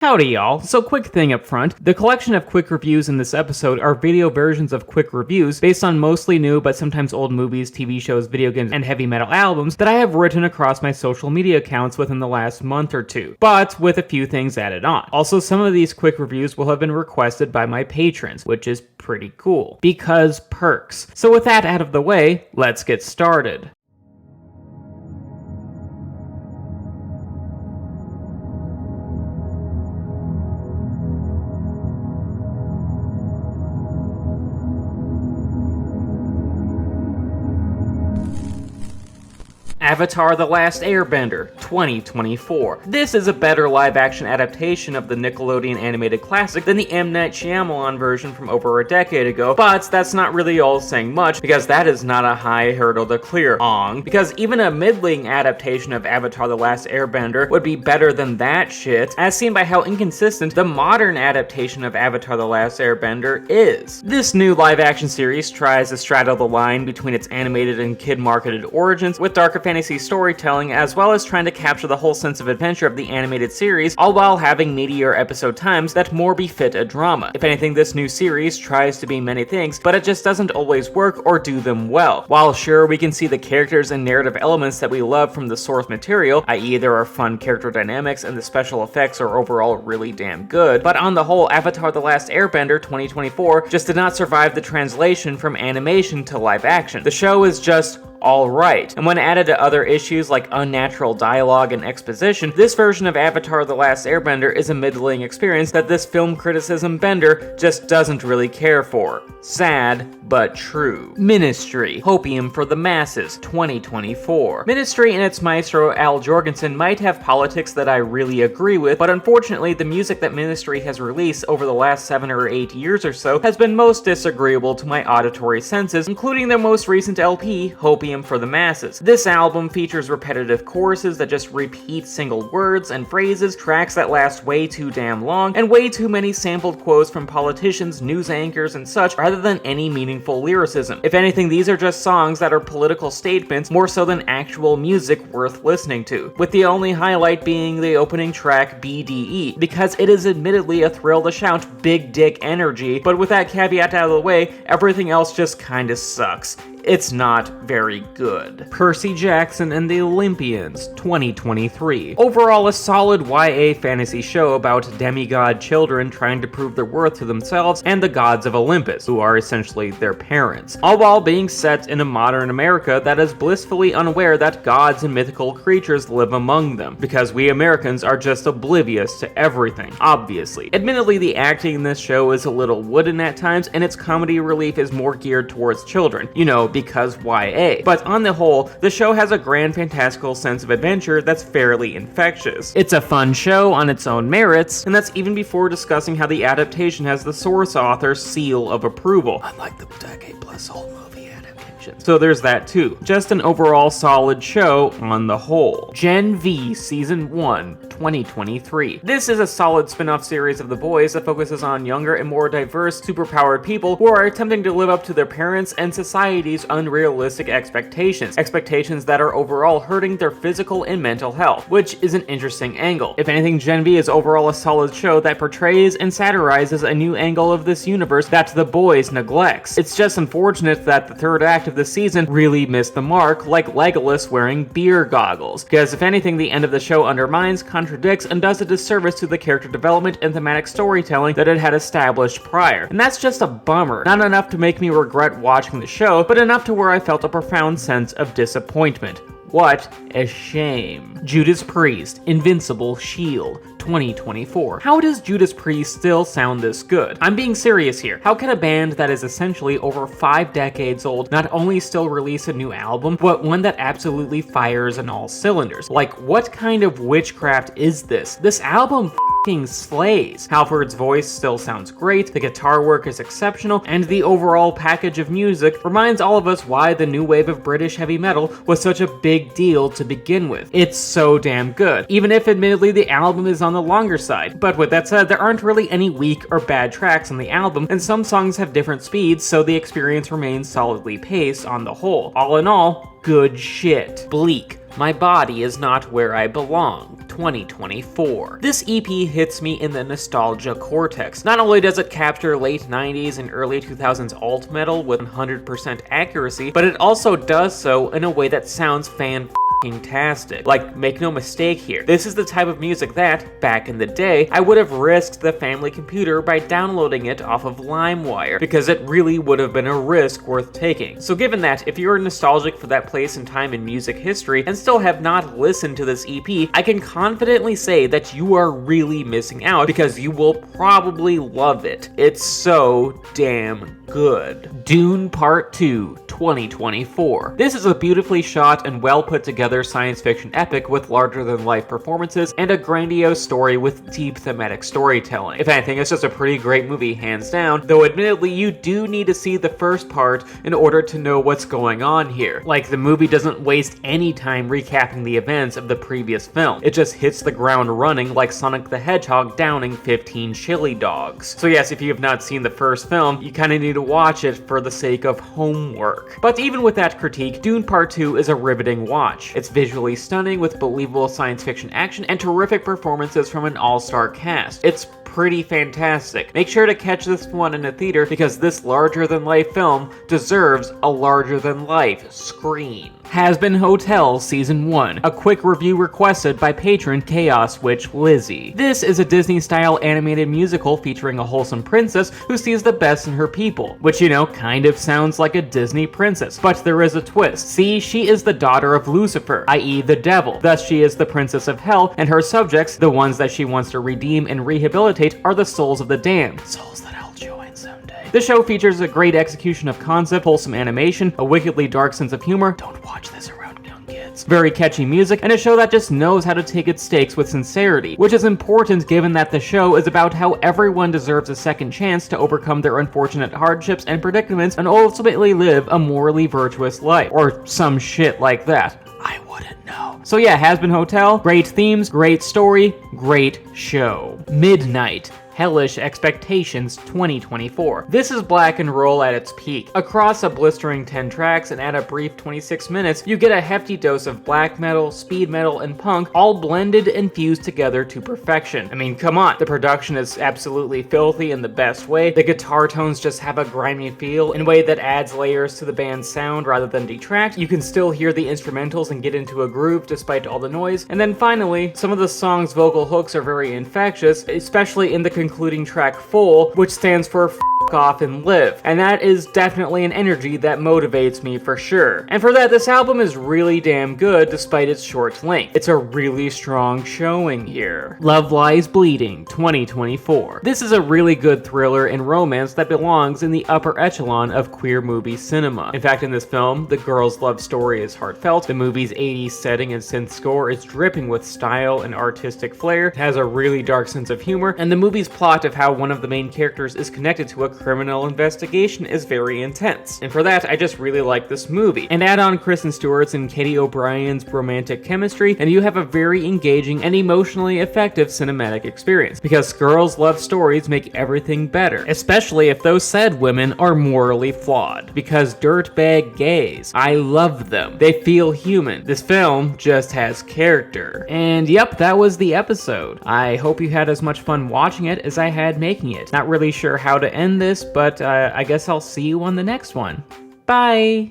Howdy y'all, so quick thing up front, the collection of quick reviews in this episode are video versions of quick reviews based on mostly new but sometimes old movies, TV shows, video games, and heavy metal albums that I have written across my social media accounts within the last month or two, but with a few things added on. Also, some of these quick reviews will have been requested by my patrons, which is pretty cool, because perks. So with that out of the way, let's get started. Avatar: The Last Airbender, 2024. This is a better live-action adaptation of the Nickelodeon animated classic than the M. Night Shyamalan version from over a decade ago, but that's not really all saying much, because that is not a high hurdle to clear, because even a middling adaptation of Avatar: The Last Airbender would be better than that shit, as seen by how inconsistent the modern adaptation of Avatar: The Last Airbender is. This new live-action series tries to straddle the line between its animated and kid-marketed origins with darker fantasy storytelling, as well as trying to capture the whole sense of adventure of the animated series, all while having meatier episode times that more befit a drama. If anything, this new series tries to be many things, but it just doesn't always work or do them well. While sure, we can see the characters and narrative elements that we love from the source material, i.e. there are fun character dynamics and the special effects are overall really damn good, but on the whole, Avatar: The Last Airbender 2024 just did not survive the translation from animation to live action. The show is just alright, and when added to other issues like unnatural dialogue and exposition, this version of Avatar: The Last Airbender is a middling experience that this film criticism bender just doesn't really care for. Sad, but true. Ministry, Hopiumforthemasses, 2024. Ministry and its maestro Al Jorgensen might have politics that I really agree with, but unfortunately the music that Ministry has released over the last 7 or 8 years or so has been most disagreeable to my auditory senses, including their most recent LP, Hopiumforthemasses. This album features repetitive choruses that just repeat single words and phrases, tracks that last way too damn long, and way too many sampled quotes from politicians, news anchors, and such, rather than any meaningful lyricism. If anything, these are just songs that are political statements more so than actual music worth listening to, with the only highlight being the opening track BDE, because it is admittedly a thrill to shout big dick energy, but with that caveat out of the way, everything else just kinda sucks. It's not very good. Percy Jackson and the Olympians, 2023. Overall, a solid YA fantasy show about demigod children trying to prove their worth to themselves and the gods of Olympus, who are essentially their parents, all while being set in a modern America that is blissfully unaware that gods and mythical creatures live among them, because we Americans are just oblivious to everything, obviously. Admittedly, the acting in this show is a little wooden at times, and its comedy relief is more geared towards children, because YA. But on the whole, the show has a grand fantastical sense of adventure that's fairly infectious. It's a fun show on its own merits, and that's even before discussing how the adaptation has the source author's seal of approval, unlike the decade-plus-old movie adaptation. So there's that too. Just an overall solid show on the whole. Gen V Season 1, 2023. This is a solid spin-off series of The Boys that focuses on younger and more diverse, superpowered people who are attempting to live up to their parents' and society's unrealistic expectations. Expectations that are overall hurting their physical and mental health, which is an interesting angle. If anything, Gen V is overall a solid show that portrays and satirizes a new angle of this universe that The Boys neglects. It's just unfortunate that the third act of the season really missed the mark, like Legolas wearing beer goggles, because if anything, the end of the show undermines, contradicts, and does a disservice to the character development and thematic storytelling that it had established prior. And that's just a bummer. Not enough to make me regret watching the show, but enough to where I felt a profound sense of disappointment. What a shame. Judas Priest, Invincible, Shield, 2024. How does Judas Priest still sound this good? I'm being serious here. How can a band that is essentially over 5 decades old not only still release a new album, but one that absolutely fires on all cylinders? Like, what kind of witchcraft is this? This album f***ing slays. Halford's voice still sounds great, the guitar work is exceptional, and the overall package of music reminds all of us why the new wave of British heavy metal was such a big deal to begin with. It's so damn good, even if admittedly the album is on the longer side. But with that said, there aren't really any weak or bad tracks on the album, and some songs have different speeds, so the experience remains solidly paced on the whole. All in all, good shit. Bleak, My Body Is Not Where I Belong, 2024. This EP hits me in the nostalgia cortex. Not only does it capture late 90s and early 2000s alt metal with 100% accuracy, but it also does so in a way that sounds fan-tastic. Like, make no mistake here, this is the type of music that, back in the day, I would have risked the family computer by downloading it off of LimeWire, because it really would have been a risk worth taking. So given that, if you're nostalgic for that place and time in music history and still have not listened to this EP, I can confidently say that you are really missing out, because you will probably love it. It's so damn good. Dune Part 2, 2024. This is a beautifully shot and well put together science fiction epic with larger-than-life performances and a grandiose story with deep thematic storytelling. If anything, it's just a pretty great movie, hands down, though admittedly you do need to see the first part in order to know what's going on here. Like, the movie doesn't waste any time recapping the events of the previous film. It just hits the ground running like Sonic the Hedgehog downing 15 chili dogs. So yes, if you have not seen the first film, you kinda need to watch it for the sake of homework. But even with that critique, Dune Part 2 is a riveting watch. It's visually stunning with believable science fiction action and terrific performances from an all-star cast. It's pretty fantastic. Make sure to catch this one in a theater, because this larger-than-life film deserves a larger-than-life screen. Hazbin Hotel Season 1, a quick review requested by patron Chaos Witch Lizzie. This is a Disney-style animated musical featuring a wholesome princess who sees the best in her people, which, you know, kind of sounds like a Disney princess, but there is a twist. See, she is the daughter of Lucifer, i.e. the devil. Thus, she is the princess of hell, and her subjects, the ones that she wants to redeem and rehabilitate, are the souls of the damned. Souls that I'll join someday. The show features a great execution of concept, wholesome animation, a wickedly dark sense of humor. Don't watch this around young kids. Very catchy music, and a show that just knows how to take its stakes with sincerity, which is important given that the show is about how everyone deserves a second chance to overcome their unfortunate hardships and predicaments and ultimately live a morally virtuous life. Or some shit like that. I wouldn't know. So yeah, Hazbin Hotel, great themes, great story, great show. Midnight. Hellish Expectations 2024. This is black and roll at its peak. Across a blistering 10 tracks and at a brief 26 minutes, you get a hefty dose of black metal, speed metal, and punk, all blended and fused together to perfection. I mean, come on, the production is absolutely filthy in the best way. The guitar tones just have a grimy feel in a way that adds layers to the band's sound rather than detract. You can still hear the instrumentals and get into a groove despite all the noise. And then finally, some of the song's vocal hooks are very infectious, especially in the concluding track F.O.A.L, which stands for F off and live, and that is definitely an energy that motivates me for sure. And for that, this album is really damn good despite its short length. It's a really strong showing here. Love Lies Bleeding 2024. This is a really good thriller and romance that belongs in the upper echelon of queer movie cinema. In fact, in this film, the girl's love story is heartfelt, the movie's 80s setting and synth score is dripping with style and artistic flair, it has a really dark sense of humor, and the movie's plot of how one of the main characters is connected to a criminal investigation is very intense. And for that, I just really like this movie. And add on Kristen Stewart's and Katie O'Brien's romantic chemistry, and you have a very engaging and emotionally effective cinematic experience. Because girls' love stories make everything better, especially if those said women are morally flawed. Because dirtbag gays, I love them. They feel human. This film just has character. And yep, that was the episode. I hope you had as much fun watching it as I had making it. Not really sure how to end this, but I guess I'll see you on the next one. Bye!